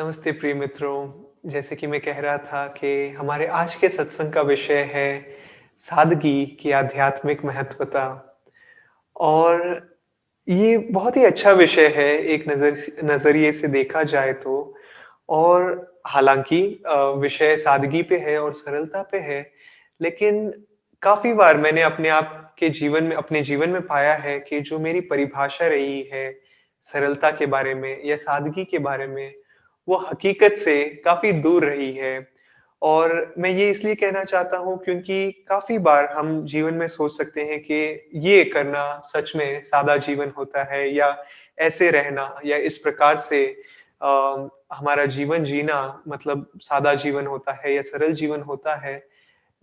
नमस्ते प्रिय मित्रों। जैसे कि मैं कह रहा था कि हमारे आज के सत्संग का विषय है सादगी की आध्यात्मिक महत्वता। और ये बहुत ही अच्छा विषय है एक नज़रिए से देखा जाए तो। और हालाँकि विषय सादगी पे है और सरलता पे है, लेकिन काफ़ी बार मैंने अपने जीवन में पाया है कि जो मेरी परिभाषा रही है सरलता के बारे में या सादगी के बारे में, वो हकीकत से काफ़ी दूर रही है। और मैं ये इसलिए कहना चाहता हूँ क्योंकि काफ़ी बार हम जीवन में सोच सकते हैं कि ये करना सच में सादा जीवन होता है, या ऐसे रहना या इस प्रकार से हमारा जीवन जीना मतलब सादा जीवन होता है या सरल जीवन होता है।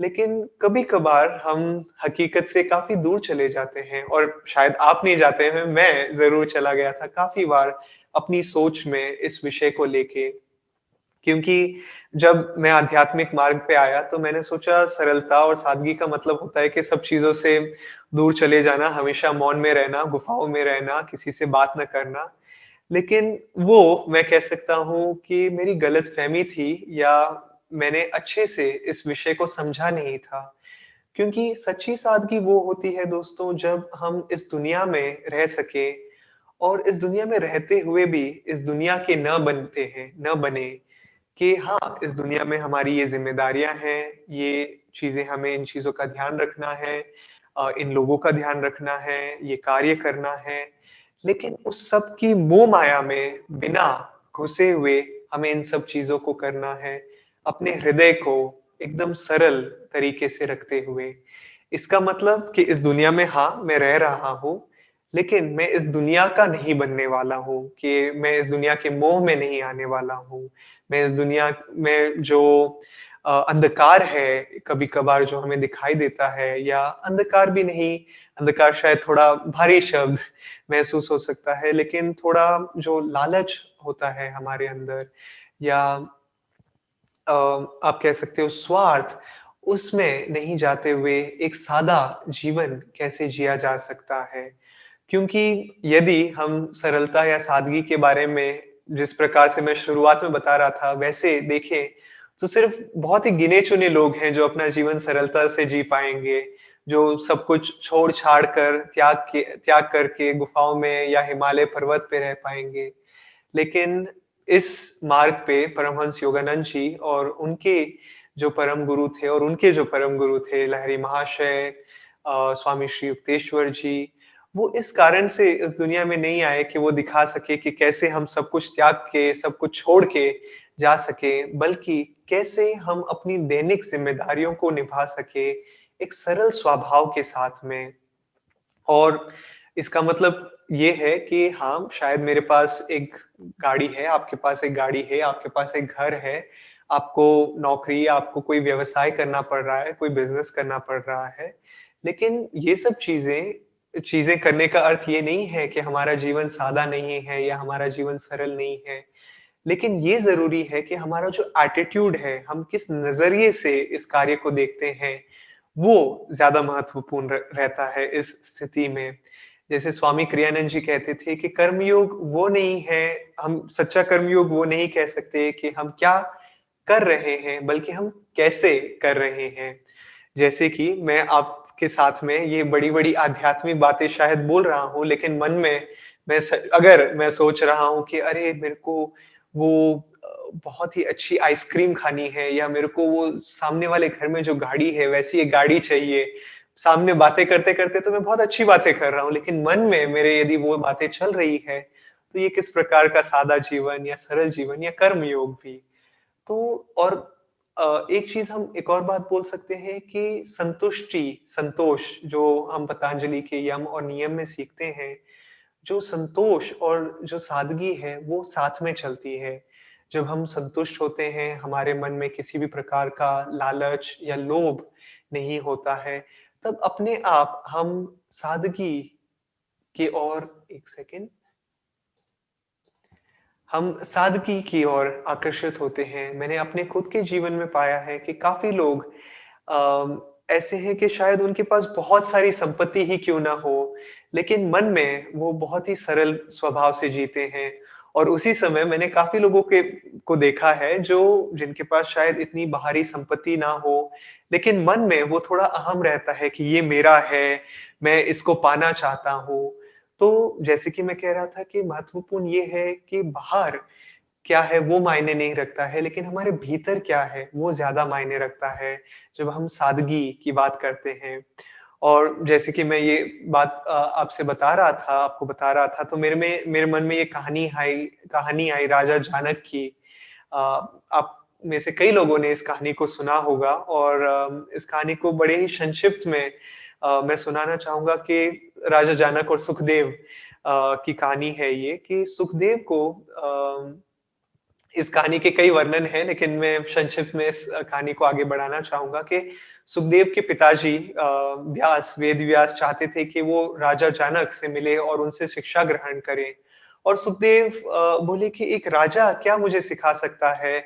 लेकिन कभी-कभार हम हकीकत से काफ़ी दूर चले जाते हैं, और शायद आप नहीं जाते हैं, मैं ज़रूर चला गया था काफ़ी बार अपनी सोच में इस विषय को लेके। क्योंकि जब मैं आध्यात्मिक मार्ग पे आया तो मैंने सोचा सरलता और सादगी का मतलब होता है कि सब चीज़ों से दूर चले जाना, हमेशा मौन में रहना, गुफाओं में रहना, किसी से बात ना करना। लेकिन वो मैं कह सकता हूँ कि मेरी गलतफ़हमी थी, या मैंने अच्छे से इस विषय को समझा नहीं था। क्योंकि सच्ची सादगी वो होती है दोस्तों, जब हम इस दुनिया में रह सकें और इस दुनिया में रहते हुए भी इस दुनिया के न बने। कि हाँ, इस दुनिया में हमारी ये ज़िम्मेदारियाँ हैं, ये चीज़ें हमें इन चीज़ों का ध्यान रखना है, इन लोगों का ध्यान रखना है, ये कार्य करना है। लेकिन उस सब की मोह-माया में बिना घुसे हुए हमें इन सब चीज़ों को करना है, अपने हृदय को एकदम सरल तरीके से रखते हुए। इसका मतलब कि इस दुनिया में हाँ, मैं रह रहा हूँ, लेकिन मैं इस दुनिया का नहीं बनने वाला हूँ, कि मैं इस दुनिया के मोह में नहीं आने वाला हूँ। मैं इस दुनिया में जो अंधकार है, कभी-कभार जो हमें दिखाई देता है, या अंधकार भी नहीं, अंधकार शायद थोड़ा भारी शब्द महसूस हो सकता है, लेकिन थोड़ा जो लालच होता है हमारे अंदर, या आप कह सकते हो स्वार्थ, उसमें नहीं जाते हुए एक सादा जीवन कैसे जिया जा सकता है। क्योंकि यदि हम सरलता या सादगी के बारे में जिस प्रकार से मैं शुरुआत में बता रहा था, वैसे देखें, तो सिर्फ़ बहुत ही गिने-चुने लोग हैं जो अपना जीवन सरलता से जी पाएँगे, जो सब कुछ छोड़-छाड़ कर त्याग करके गुफ़ाओं में या हिमालय पर्वत पे रह पाएँगे। लेकिन इस मार्ग पे परमहंस योगानंद जी और उनके जो परम गुरु थे, और उनके जो परम गुरु थे लहरी महाशय, स्वामी श्री युक्तेश्वर जी, वो इस कारण से इस दुनिया में नहीं आए कि वो दिखा सके कि कैसे हम सब कुछ त्याग के, सब कुछ छोड़ के जा सकें, बल्कि कैसे हम अपनी दैनिक ज़िम्मेदारियों को निभा सकें, एक सरल स्वभाव के साथ में। और इसका मतलब ये है कि हाँ, शायद मेरे पास एक गाड़ी है, आपके पास एक गाड़ी है, आपके पास एक घर है, आपको नौकरी, आपको कोई व्यवसाय करना पड़ रहा है, कोई बिज़नेस करना पड़ रहा है। लेकिन ये सब चीज़ें चीज़ें करने का अर्थ ये नहीं है कि हमारा जीवन सादा नहीं है या हमारा जीवन सरल नहीं है। लेकिन ये ज़रूरी है कि हमारा जो एटीट्यूड है, हम किस नज़रिए से इस कार्य को देखते हैं, वो ज़्यादा महत्वपूर्ण रहता है इस स्थिति में। जैसे स्वामी क्रियानंद जी कहते थे कि कर्मयोग वो नहीं है, हम सच्चा कर्मयोग वो नहीं कह सकते कि हम क्या कर रहे हैं, बल्कि हम कैसे कर रहे हैं। जैसे कि मैं आपके साथ में ये बड़ी-बड़ी आध्यात्मिक बातें शायद बोल रहा हूँ, लेकिन मन में अगर मैं सोच रहा हूँ कि अरे! मेरे को वो बहुत ही अच्छी आइसक्रीम खानी है, या मेरे को वो सामने वाले घर में जो गाड़ी है, वैसी एक गाड़ी चाहिए। सामने बातें करते-करते तो मैं बहुत अच्छी बातें कर रहा हूँ, लेकिन मन में मेरे यदि वो बातें चल रही है, तो ये किस प्रकार का सादा जीवन या सरल जीवन या कर्मयोग भी। तो और एक चीज़ हम एक और बात बोल सकते हैं कि संतोष जो हम पतंजलि के यम और नियम में सीखते हैं, जो संतोष और जो सादगी है, वो साथ में चलती है। जब हम संतुष्ट होते हैं, हमारे मन में किसी भी प्रकार का लालच या लोभ नहीं होता है, तब अपने आप हम सादगी की ओर एक सेकंड हम सादगी की ओर आकर्षित होते हैं। मैंने अपने खुद के जीवन में पाया है कि काफ़ी लोग ऐसे हैं कि शायद उनके पास बहुत सारी संपत्ति ही क्यों ना हो, लेकिन मन में वो बहुत ही सरल स्वभाव से जीते हैं। और उसी समय मैंने काफ़ी लोगों को देखा है जो जिनके पास शायद इतनी बाहरी संपत्ति ना हो, लेकिन मन में वो थोड़ा अहम रहता है कि ये मेरा है, मैं इसको पाना चाहता हूँ। तो जैसे कि मैं कह रहा था कि महत्वपूर्ण ये है कि बाहर क्या है वो मायने नहीं रखता है, लेकिन हमारे भीतर क्या है वो ज़्यादा मायने रखता है, जब हम सादगी की बात करते हैं। और जैसे कि मैं ये बात आपसे बता रहा था आपको बता रहा था, तो मेरे मन में ये कहानी आई राजा जानक की। आप में से कई लोगों ने इस कहानी को सुना होगा और इस कहानी को बड़े ही संक्षिप्त में मैं सुनाना चाहूँगा कि राजा जानक और सुखदेव की कहानी है ये कि सुखदेव को इस कहानी के कई वर्णन हैं, लेकिन मैं संक्षिप्त में इस कहानी को आगे बढ़ाना चाहूँगा कि सुखदेव के पिताजी वेद व्यास चाहते थे कि वो राजा जानक से मिले और उनसे शिक्षा ग्रहण करें। और सुखदेव बोले कि एक राजा क्या मुझे सिखा सकता है?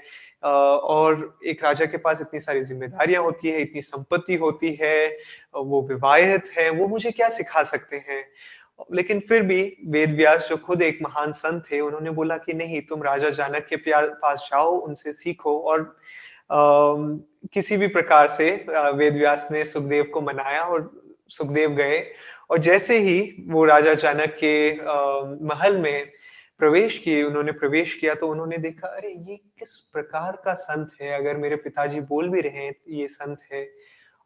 और एक राजा के पास इतनी सारी ज़िम्मेदारियाँ होती हैं, इतनी संपत्ति होती है, वो विवाहित है, वो मुझे क्या सिखा सकते हैं? लेकिन फिर भी वेद व्यास जो खुद एक महान संत थे, उन्होंने बोला कि नहीं तुम राजा जानक के पास जाओ, उनसे सीखो और किसी भी प्रकार से वेद व्यास ने सुखदेव को मनाया और सुखदेव गए और जैसे ही वो राजा जानक के महल में उन्होंने प्रवेश किया तो उन्होंने देखा अरे ये किस प्रकार का संत है, अगर मेरे पिताजी बोल भी रहे हैं ये संत है।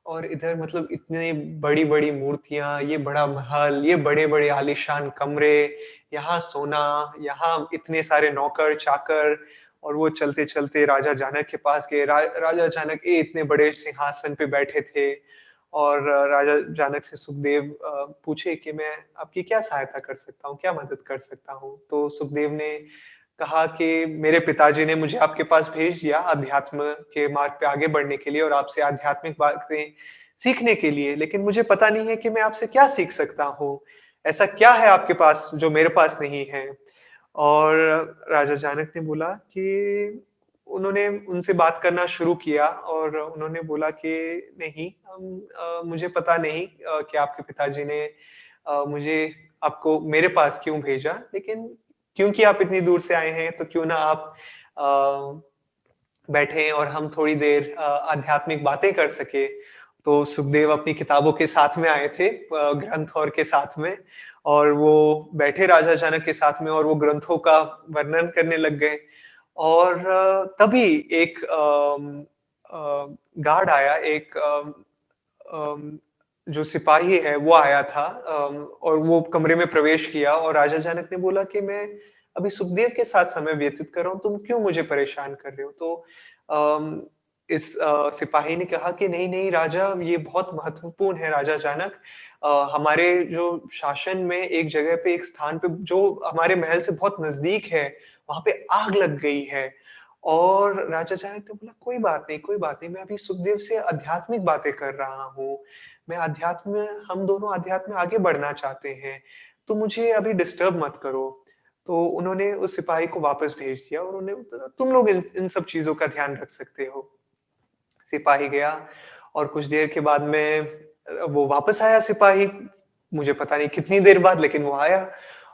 और इधर मतलब इतनी बड़ी-बड़ी मूर्तियाँ, ये बड़ा महल, ये बड़े-बड़े आलीशान कमरे, यहाँ सोना, यहाँ इतने सारे नौकर-चाकर और वो चलते-चलते राजा जानक के पास गए। राजा जानक इतने बड़े सिंहासन पे बैठे थे और राजा जानक से सुखदेव पूछे कि मैं आपकी क्या सहायता कर सकता हूँ, क्या मदद कर सकता हूँ? तो सुखदेव ने कहा कि मेरे पिताजी ने मुझे आपके पास भेज दिया अध्यात्म के मार्ग पे आगे बढ़ने के लिए और आपसे आध्यात्मिक बातें सीखने के लिए, लेकिन मुझे पता नहीं है कि मैं आपसे क्या सीख सकता हूँ? ऐसा क्या है आपके पास जो मेरे पास नहीं है? और राजा जानक ने बोला कि उन्होंने उनसे बात करना शुरू किया और उन्होंने बोला कि नहीं मुझे पता नहीं कि आपके पिताजी ने मुझे आपको मेरे पास क्यों भेजा, लेकिन क्योंकि आप इतनी दूर से आए हैं, तो क्यों ना आप अ, बैठें और हम थोड़ी देर आध्यात्मिक बातें कर सकें। तो सुखदेव अपनी किताबों के साथ में आए थे ग्रंथ और के साथ में और वो बैठे राजा जनक के साथ में और वो ग्रंथों का वर्णन करने लग गए। और तभी एक गार्ड आया, एक अम, जो सिपाही है वो आया था और वो कमरे में प्रवेश किया और राजा जनक ने बोला कि मैं अभी सुखदेव के साथ समय व्यतीत कर रहा हूँ, तुम क्यों मुझे परेशान कर रहे हो? तो अम, इस सिपाही ने कहा कि नहीं, नहीं राजा ये बहुत महत्वपूर्ण है राजा जानक। हमारे जो शासन में एक जगह पे एक स्थान पे जो हमारे महल से बहुत नज़दीक है, वहाँ पे आग लग गई है। और राजा जनक ने बोला कोई बात नहीं, मैं अभी सुखदेव से आध्यात्मिक बातें कर रहा हूँ। मैं अध्यात्म में हम दोनों अध्यात्म में आगे बढ़ना चाहते हैं, तो मुझे अभी डिस्टर्ब मत करो। तो उन्होंने उस सिपाही को वापस भेज दिया और उन्हें तुम लोग इन इन सब चीज़ों का ध्यान रख सकते हो। सिपाही गया और कुछ देर के बाद में वो वापस आया सिपाही, मुझे पता नहीं कितनी देर बाद लेकिन वो आया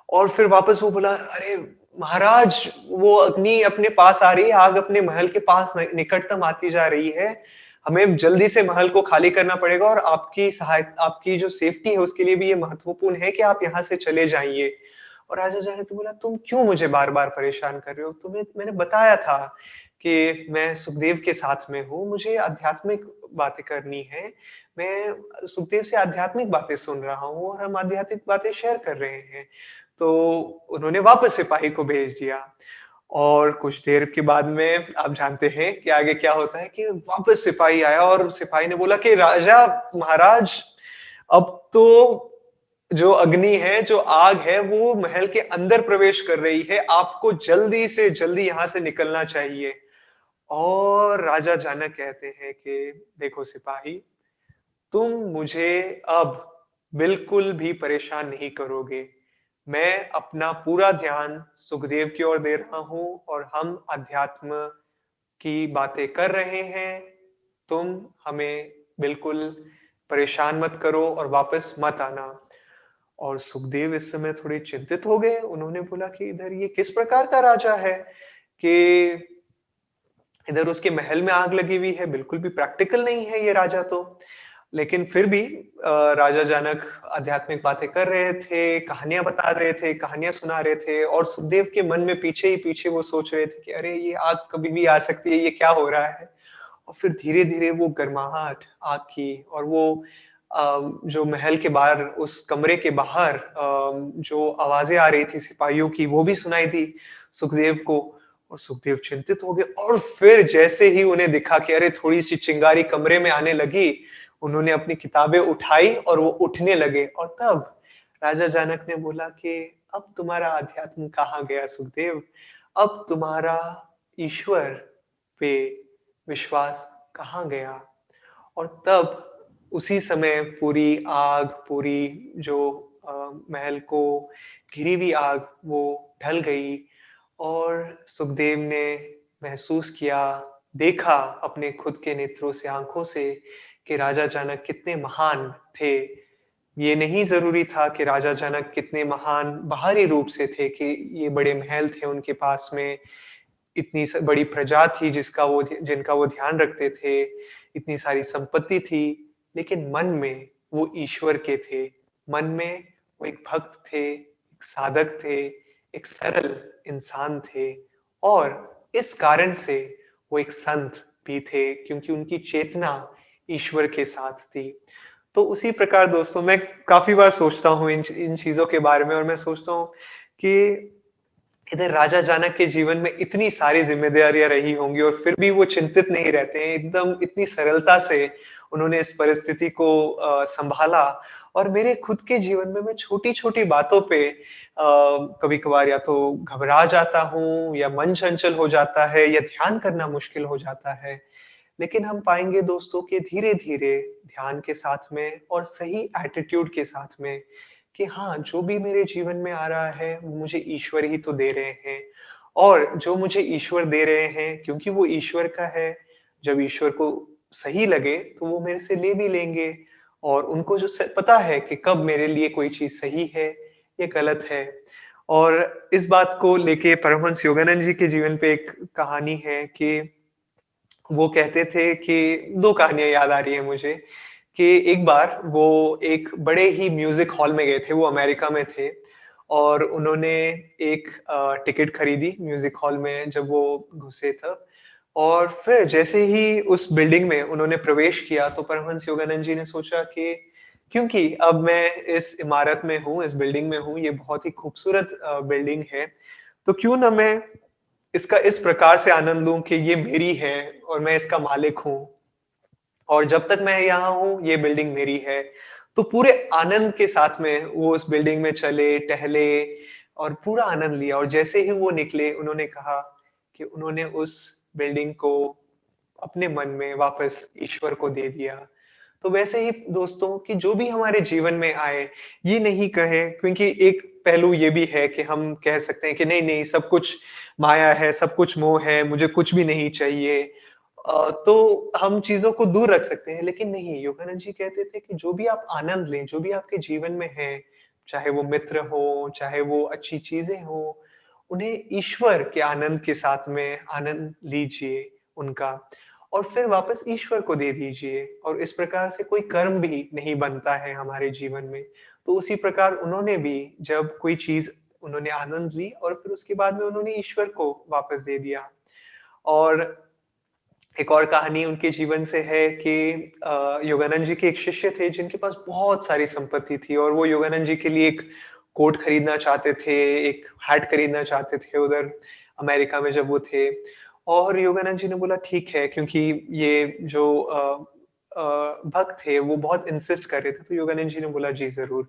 और फिर वापस वो बोला, "अरे! महाराज वो अग्नि अपने पास आ रही है, आग अपने महल के पास निकटतम आती जा रही है। हमें जल्दी से महल को खाली करना पड़ेगा और आपकी जो सेफ्टी है उसके लिए भी ये महत्वपूर्ण है कि आप यहाँ से चले जाइए।" और राजा जनक ने बोला, "तुम क्यों मुझे बार-बार परेशान कर रहे हो? तुम्हें मैंने बताया था कि मैं सुखदेव के साथ में हूँ, मुझे आध्यात्मिक बातें करनी है। मैं सुखदेव से आध्यात्मिक बातें सुन रहा हूँ और हम आध्यात्मिक बातें शेयर कर रहे हैं।" तो उन्होंने वापस सिपाही को भेज दिया और कुछ देर के बाद में आप जानते हैं कि आगे क्या होता है कि वापस सिपाही आया और सिपाही ने बोला कि राजा महाराज अब तो जो अग्नि है, जो आग है, वो महल के अंदर प्रवेश कर रही है। आपको जल्दी से जल्दी यहाँ से निकलना चाहिए। और राजा जानक कहते हैं कि देखो सिपाही, तुम मुझे अब बिल्कुल भी परेशान नहीं करोगे। मैं अपना पूरा ध्यान सुखदेव की ओर दे रहा हूँ और हम अध्यात्म की बातें कर रहे हैं। तुम हमें बिल्कुल परेशान मत करो और वापस मत आना। और सुखदेव इस समय थोड़े चिंतित हो गए। उन्होंने बोला कि इधर ये किस प्रकार का राजा है कि इधर उसके महल में आग लगी हुई है, बिल्कुल भी प्रैक्टिकल नहीं है ये राजा तो। लेकिन फिर भी राजा जनक आध्यात्मिक बातें कर रहे थे, कहानियाँ बता रहे थे, कहानियाँ सुना रहे थे और सुखदेव के मन में पीछे ही पीछे वो सोच रहे थे कि अरे! ये आग कभी भी आ सकती है, ये क्या हो रहा है? और फिर धीरे-धीरे वो गर्माहट आग की और वो जो महल के बाहर उस कमरे के बाहर जो आवाज़ें आ रही थी सिपाहियों की, वो भी सुनाई दी सुखदेव को और सुखदेव चिंतित हो गए और फिर जैसे ही उन्हें दिखा कि अरे थोड़ी-सी चिंगारी कमरे में आने लगी, उन्होंने अपनी किताबें उठाई और वो उठने लगे और तब राजा जनक ने बोला कि अब तुम्हारा अध्यात्म कहाँ गया सुखदेव? अब तुम्हारा ईश्वर पे विश्वास कहाँ गया? और तब उसी समय पूरी आग, पूरी जो महल को घिरी हुई आग वो ढल गई और सुखदेव ने महसूस किया, देखा अपने खुद के नेत्रों से, आँखों से कि राजा जनक कितने महान थे। ये नहीं ज़रूरी था कि राजा जनक कितने महान बाहरी रूप से थे कि ये बड़े महल थे उनके पास में, इतनी बड़ी प्रजा थी जिनका वो ध्यान रखते थे, इतनी सारी संपत्ति थी, लेकिन मन में वो ईश्वर के थे। मन में वो एक भक्त थे, एक साधक थे, एक सरल इंसान थे और इस कारण से वो एक संत भी थे क्योंकि उनकी चेतना ईश्वर के साथ थी। तो उसी प्रकार दोस्तों मैं काफ़ी बार सोचता हूँ इन चीज़ों के बारे में और मैं सोचता हूँ कि इधर राजा जानक के जीवन में इतनी सारी ज़िम्मेदारियाँ रही होंगी और फिर भी वो चिंतित नहीं रहते हैं, एकदम इतनी सरलता से उन्होंने इस परिस्थिति को सँभाला और मेरे खुद के जीवन में मैं छोटी-छोटी बातों पे कभी-कभार या तो घबरा जाता हूँ या मन चंचल हो जाता है या ध्यान करना मुश्किल हो जाता है। लेकिन हम पाएँगे दोस्तों कि धीरे-धीरे ध्यान के साथ में और सही एटीट्यूड के साथ में कि हाँ, जो भी मेरे जीवन में आ रहा है, वो मुझे ईश्वर ही तो दे रहे हैं और जो मुझे ईश्वर दे रहे हैं क्योंकि वो ईश्वर का है, जब ईश्वर को सही लगे, तो वो मेरे से ले भी लेंगे और उनको जो पता है कि कब मेरे लिए कोई चीज़ सही है या गलत है। और इस बात को लेके परमहंस योगानंद जी के जीवन पे एक कहानी है कि वो कहते थे कि 2 कहानियाँ याद आ रही हैं मुझे, कि एक बार वो एक बड़े ही म्यूज़िक हॉल में गए थे, वो अमेरिका में थे और उन्होंने एक टिकट खरीदी म्यूज़िक हॉल में जब वो घुसे तब और फिर जैसे ही उस बिल्डिंग में उन्होंने प्रवेश किया, तो परमहंस योगानंद जी ने सोचा कि क्योंकि अब मैं इस इमारत में हूँ, इस बिल्डिंग में हूँ, ये बहुत ही खूबसूरत बिल्डिंग है, तो क्यों ना मैं इसका इस प्रकार से आनंद लूँ कि ये मेरी है और मैं इसका मालिक हूँ और जब तक मैं यहाँ हूँ, ये बिल्डिंग मेरी है। तो पूरे आनंद के साथ में वो उस बिल्डिंग में चले, टहले और पूरा आनंद लिया और जैसे ही वो निकले, उन्होंने कहा कि उन्होंने उस बिल्डिंग को अपने मन में वापस ईश्वर को दे दिया। तो वैसे ही दोस्तों कि जो भी हमारे जीवन में आए, ये नहीं कहें क्योंकि एक पहलू ये भी है कि हम कह सकते हैं कि नहीं-नहीं सब कुछ माया है, सब कुछ मोह है, मुझे कुछ भी नहीं चाहिए। तो हम चीज़ों को दूर रख सकते हैं, लेकिन नहीं, योगानंद जी कहते थे कि जो भी आप आनंद लें, जो भी आपके जीवन में है, चाहे वो मित्र हों, चाहे वो अच्छी चीज़ें हों, उन्हें ईश्वर के आनंद के साथ में आनंद लीजिए उनका और फिर वापस ईश्वर को दे दीजिए और इस प्रकार से कोई कर्म भी नहीं बनता है हमारे जीवन में। तो उसी प्रकार उन्होंने भी जब कोई चीज़ उन्होंने आनंद ली और फिर उसके बाद में उन्होंने ईश्वर को वापस दे दिया। और एक और कहानी उनके जीवन से है कि योगानंद जी के एक शिष्य थे जिनके पास बहुत सारी संपत्ति थी और वो योगानंद जी के लिए एक कोट खरीदना चाहते थे, एक हैट खरीदना चाहते थे उधर अमेरिका में जब वो थे। और योगानंद जी ने बोला ठीक है क्योंकि ये जो भक्त थे वो बहुत इंसिस्ट कर रहे थे तो योगानंद जी ने बोला जी ज़रूर।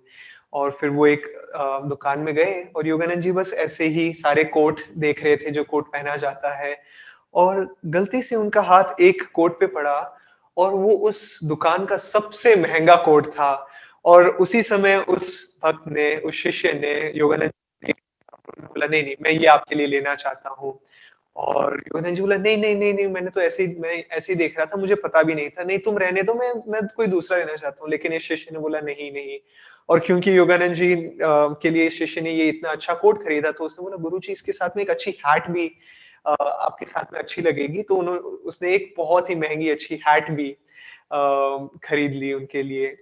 और फिर वो एक दुकान में गए और योगानंद जी बस ऐसे ही सारे कोट देख रहे थे जो कोट पहना जाता है और गलती से उनका हाथ एक कोट पे पड़ा और वो उस दुकान का सबसे महँगा कोट था और उसी समय उस भक्त ने, उस शिष्य ने योगानंद जी को बोला नहीं-नहीं मैं ये आपके लिए लेना चाहता हूँ। और योगानंद जी बोला नहीं, मैंने तो मैं ऐसे ही देख रहा था, मुझे पता भी नहीं था। नहीं तुम रहने दो मैं कोई दूसरा लेना चाहता हूँ। लेकिन इस शिष्य ने बोला नहीं। और क्योंकि योगानंद जी के लिए इस शिष्य ने ये इतना अच्छा कोट खरीदा तो उसने बोला गुरुजी इसके साथ में एक अच्छी हैट भी आपके साथ में अच्छी लगेगी। तो उसने एक बहुत ही महँगी अच्छी हैट भी खरीद ली उनके लिए।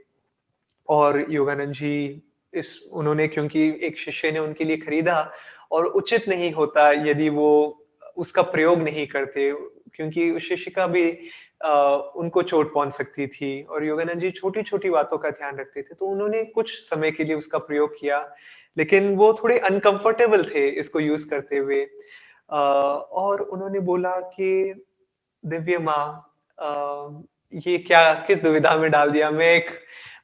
और योगानंद जी इस उन्होंने क्योंकि एक शिष्य ने उनके लिए खरीदा और उचित नहीं होता यदि वो उसका प्रयोग नहीं करते, क्योंकि उस शिष्य का भी उनको चोट पहुँच सकती थी और योगानंद जी छोटी-छोटी बातों का ध्यान रखते थे। तो उन्होंने कुछ समय के लिए उसका प्रयोग किया, लेकिन वो थोड़े अनकम्फर्टेबल थे इसको यूज़ करते हुए। और उन्होंने बोला कि दिव्य माँ, ये क्या किस दुविधा में डाल दिया। मैं एक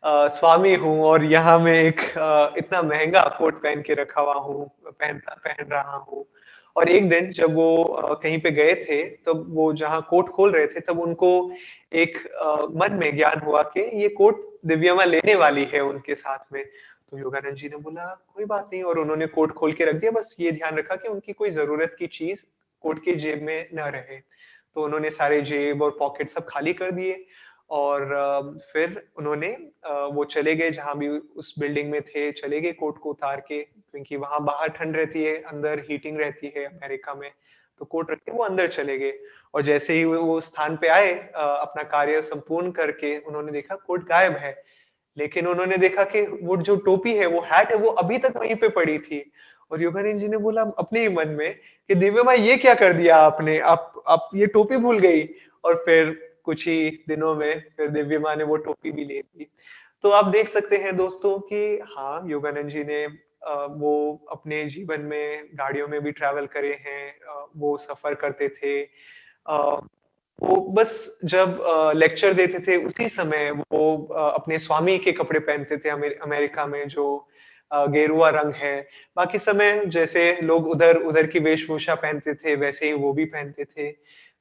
स्वामी हूँ और यहाँ मैं एक इतना महँगा कोट पहन के रखा हुआ हूँ, पहन रहा हूँ। और एक दिन जब वो कहीं पे गए थे, तब वो जहाँ कोट खोल रहे थे, तब उनको एक मन में ज्ञान हुआ कि ये कोट दिव्या माँ लेने वाली है उनके साथ में। तो योगानंद जी ने बोला, "कोई बात नहीं", और उन्होंने कोट खोल के रख दिया, बस ये ध्यान रखा कि उनकी कोई ज़रूरत की चीज़ कोट की जेब में ना रहे। तो उन्होंने सारे जेब और पॉकेट सब खाली कर दिए और फिर उन्होंने वो चले गए जहाँ भी उस बिल्डिंग में थे, चले गए कोट को उतार के, क्योंकि वहाँ बाहर ठंड रहती है, अंदर हीटिंग रहती है अमेरिका में, तो कोट रख के वो अंदर चले गए। और जैसे ही वो स्थान पे आए अपना कार्य संपूर्ण करके, उन्होंने देखा कोट गायब है। लेकिन उन्होंने देखा कि वो जो टोपी है, वो हैट है, वो अभी तक वहीं पे पड़ी थी। और योगानंद जी ने बोला अपने ही मन में कि दिव्या माँ ये क्या कर दिया आपने? आप ये टोपी भूल गई। और फिर कुछ ही दिनों में फिर दिव्या माँ ने वो टोपी भी ले ली। तो आप देख सकते हैं दोस्तों कि हाँ, योगानंद जी ने वो अपने जीवन में गाड़ियों में भी ट्रैवल करे हैं, वो सफ़र करते थे। अ, वो बस जब लेक्चर देते थे उसी समय वो अपने स्वामी के कपड़े पहनते थे अमेरिका में, जो गेरुआ रंग है। बाकी समय जैसे लोग उधर की वेशभूषा पहनते थे, वैसे ही वो भी पहनते थे।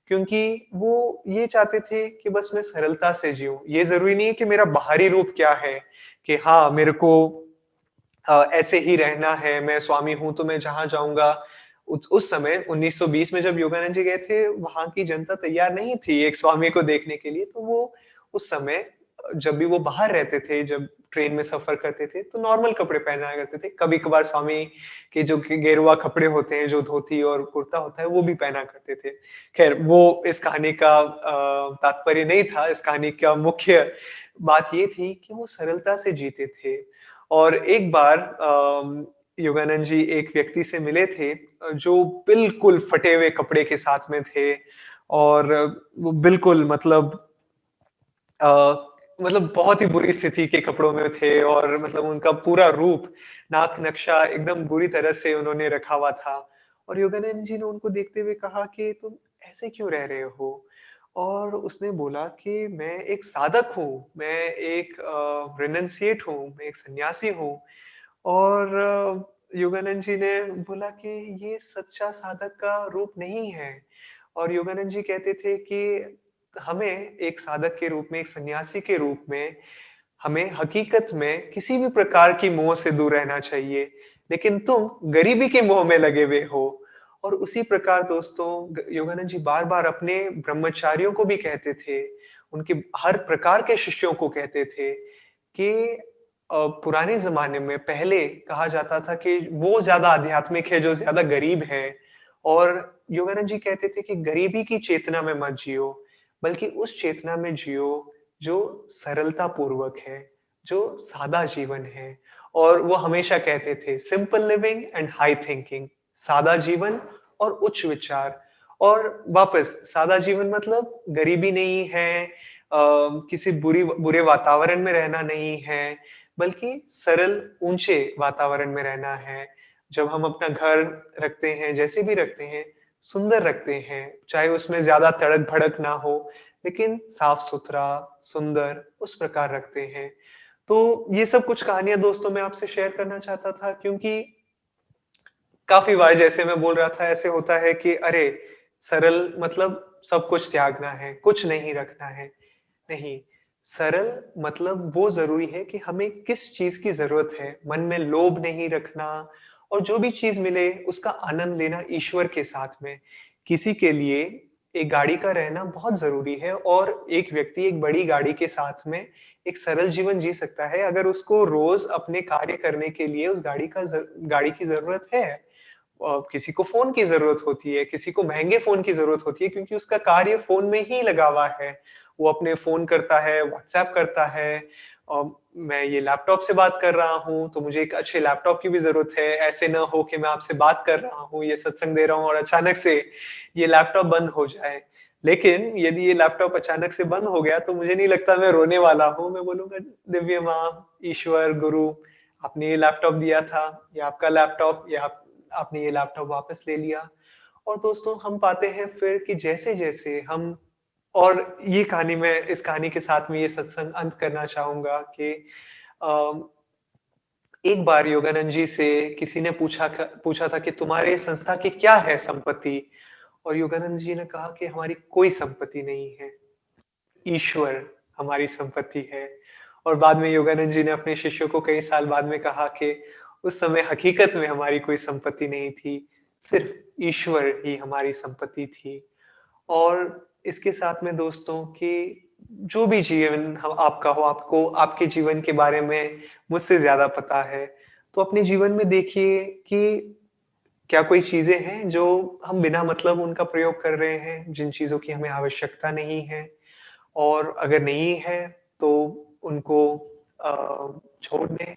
क्योंकि वो ये चाहते थे कि बस मैं सरलता से जिऊँ। ये ज़रूरी नहीं है कि मेरा बाहरी रूप क्या है, कि हाँ, मेरे को ऐसे ही रहना है, मैं स्वामी हूँ तो मैं जहाँ जाऊँगा। उस समय 1920 में जब योगानंद जी गए थे, वहाँ की जनता तैयार नहीं थी एक स्वामी को देखने के लिए, तो वो उस समय जब भी वो बाहर रहते थे, जब ट्रेन में सफ़र करते थे, तो नॉर्मल कपड़े पहना करते थे। कभी-कभार स्वामी के जो गेरुआ कपड़े होते हैं, जो धोती और कुर्ता होता है, वो भी पहना करते थे। ख़ैर वो इस कहानी का तात्पर्य नहीं था, इस कहानी का मुख्य बात ये थी कि वो सरलता से जीते थे। और एक बार योगानंद जी एक व्यक्ति से मिले थे जो बिल्कुल फटे हुए कपड़े के साथ में थे और वो बिल्कुल अ, मतलब बहुत ही बुरी स्थिति के कपड़ों में थे और मतलब उनका पूरा रूप, नाक नक्शा एकदम बुरी तरह से उन्होंने रखा हुआ था। और योगानंद जी ने उनको देखते हुए कहा कि तुम ऐसे क्यों रह रहे हो? और उसने बोला कि मैं एक साधक हूँ, मैं एक रिनंसिएट हूँ, मैं एक सन्यासी हूँ। और योगानंद जी ने बोला कि ये सच्चा साधक का रूप नहीं है। और योगानंद जी कहते थे कि हमें एक साधक के रूप में, एक सन्यासी के रूप में, हमें हकीकत में किसी भी प्रकार की मोह से दूर रहना चाहिए। लेकिन तुम गरीबी के मोह में लगे हुए हो। और उसी प्रकार दोस्तों योगानंद जी बार-बार अपने ब्रह्मचारियों को भी कहते थे, उनके हर प्रकार के शिष्यों को कहते थे कि पुराने ज़माने में पहले कहा जाता था कि वो ज़्यादा आध्यात्मिक है जो ज़्यादा गरीब है। और योगानंद जी कहते थे कि गरीबी की चेतना में मत जियो, बल्कि उस चेतना में जियो जो सरलता पूर्वक है, जो सादा जीवन है। और वो हमेशा कहते थे simple living and high thinking, सादा जीवन और उच्च विचार। और वापस सादा जीवन मतलब गरीबी नहीं है, किसी बुरे वातावरण में रहना नहीं है, बल्कि सरल ऊँचे वातावरण में रहना है। जब हम अपना घर रखते हैं, जैसे भी रखते हैं, सुंदर रखते हैं, चाहे उसमें ज़्यादा तड़क-भड़क ना हो, लेकिन साफ-सुथरा, सुंदर उस प्रकार रखते हैं। तो ये सब कुछ कहानियाँ दोस्तों मैं आपसे शेयर करना चाहता था, क्योंकि काफ़ी बार जैसे मैं बोल रहा था ऐसे होता है कि अरे! सरल मतलब सब कुछ त्यागना है, कुछ नहीं रखना है। नहीं, सरल मतलब वो ज़रूरी है कि हमें किस चीज़ की ज़रूरत है, मन में लोभ नहीं रखना और जो भी चीज़ मिले उसका आनंद लेना ईश्वर के साथ में। किसी के लिए एक गाड़ी का रहना बहुत ज़रूरी है और एक व्यक्ति एक बड़ी गाड़ी के साथ में एक सरल जीवन जी सकता है अगर उसको रोज़ अपने कार्य करने के लिए उस गाड़ी की ज़रूरत है। किसी को फ़ोन की ज़रूरत होती है, किसी को महँगे फ़ोन की ज़रूरत होती है क्योंकि उसका कार्य फ़ोन में ही लगा हुआ है। वो अपने फ़ोन करता है, व्हाट्सऐप करता है। मैं ये लैपटॉप से बात कर रहा हूँ, तो मुझे एक अच्छे लैपटॉप की भी ज़रूरत है। ऐसे ना हो कि मैं आपसे बात कर रहा हूँ, ये सत्संग दे रहा हूँ और अचानक से ये लैपटॉप बंद हो जाए। लेकिन यदि ये लैपटॉप अचानक से बंद हो गया, तो मुझे नहीं लगता मैं रोने वाला हूँ। मैं बोलूँगा, दिव्य माँ, ईश्वर, गुरु, आपने ये लैपटॉप दिया था, ये आपका लैपटॉप, ये आपने ये लैपटॉप वापस ले लिया। और दोस्तों हम पाते हैं फिर कि जैसे-जैसे हम और ये कहानी मैं इस कहानी के साथ में ये सत्संग अंत करना चाहूँगा कि अ, एक बार योगानंद जी से किसी ने पूछा था कि तुम्हारे संस्था की क्या है संपत्ति? और योगानंद जी ने कहा कि हमारी कोई संपत्ति नहीं है, ईश्वर हमारी संपत्ति है। और बाद में योगानंद जी ने अपने शिष्यों को कई साल बाद में कहा कि उस समय हकीकत में हमारी कोई संपत्ति नहीं थी, सिर्फ़ ईश्वर ही हमारी संपत्ति थी। और इसके साथ में दोस्तों कि जो भी जीवन आपका हो, आपको आपके जीवन के बारे में मुझसे ज़्यादा पता है। तो अपने जीवन में देखिए कि क्या कोई चीज़ें हैं जो हम बिना मतलब उनका प्रयोग कर रहे हैं, जिन चीज़ों की हमें आवश्यकता नहीं है? और अगर नहीं है तो उनको छोड़ दें।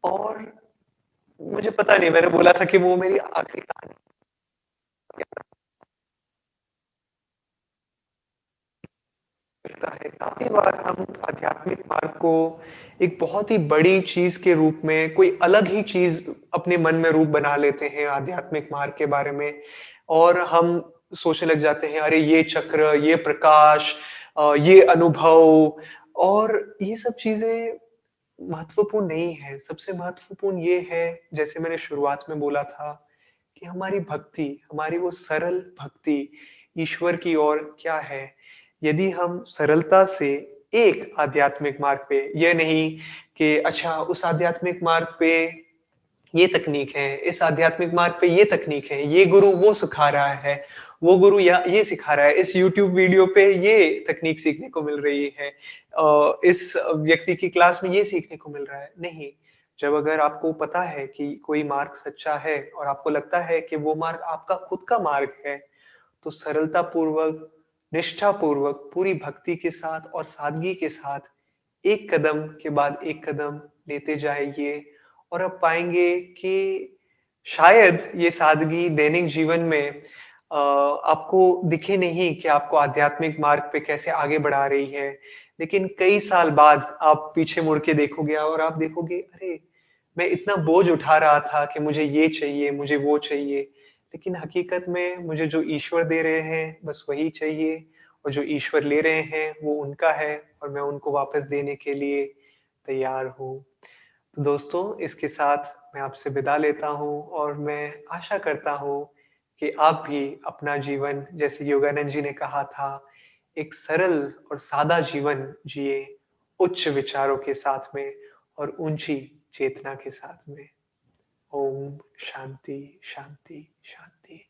और मुझे पता नहीं, मैंने बोला था कि वो मेरी आखिरी कहानी लगता है। काफ़ी बार हम आध्यात्मिक मार्ग को एक बहुत ही बड़ी चीज़ के रूप में, कोई अलग ही चीज़ अपने मन में रूप बना लेते हैं आध्यात्मिक मार्ग के बारे में और हम सोचने लग जाते हैं, अरे ये चक्र, ये प्रकाश, ये अनुभव और ये सब चीज़ें महत्वपूर्ण नहीं है। सबसे महत्वपूर्ण ये है, जैसे मैंने शुरुआत में बोला था, कि हमारी भक्ति, हमारी वो सरल भक्ति ईश्वर की ओर क्या है? यदि हम सरलता से एक आध्यात्मिक मार्ग पे, ये नहीं कि अच्छा उस आध्यात्मिक मार्ग पे ये तकनीक है, इस आध्यात्मिक मार्ग पे ये तकनीक है, ये गुरु वो सिखा रहा है, वो गुरु या ये सिखा रहा है, इस यूट्यूब वीडियो पे ये तकनीक सीखने को मिल रही है। इस व्यक्ति की क्लास में ये सीखने को मिल रहा है। नहीं, जब अगर आपको पता है कि कोई मार्ग सच्चा है और आपको लगता है कि वो मार्ग आपका खुद का मार्ग है, तो सरलतापूर्वक, निष्ठापूर्वक, पूरी भक्ति के साथ और सादगी के साथ एक कदम के बाद एक कदम लेते जाइए और आप पाएँगे कि शायद ये सादगी दैनिक जीवन में आपको दिखे नहीं कि आपको आध्यात्मिक मार्ग पे कैसे आगे बढ़ा रही है। लेकिन कई साल बाद आप पीछे मुड़ के देखोगे और आप देखोगे, अरे! मैं इतना बोझ उठा रहा था कि मुझे ये चाहिए, मुझे वो चाहिए। लेकिन हकीकत में मुझे जो ईश्वर दे रहे हैं, बस वही चाहिए और जो ईश्वर ले रहे हैं, वो उनका है और मैं उनको वापस देने के लिए तैयार हूँ। तो दोस्तों, इसके साथ मैं आपसे विदा लेता हूँ और मैं आशा करता हूँ कि आप भी अपना जीवन जैसे योगानंद जी ने कहा था, एक सरल और सादा जीवन जिए, उच्च विचारों के साथ में और ऊँची चेतना के साथ में। ओम शांति, शांति, शांति।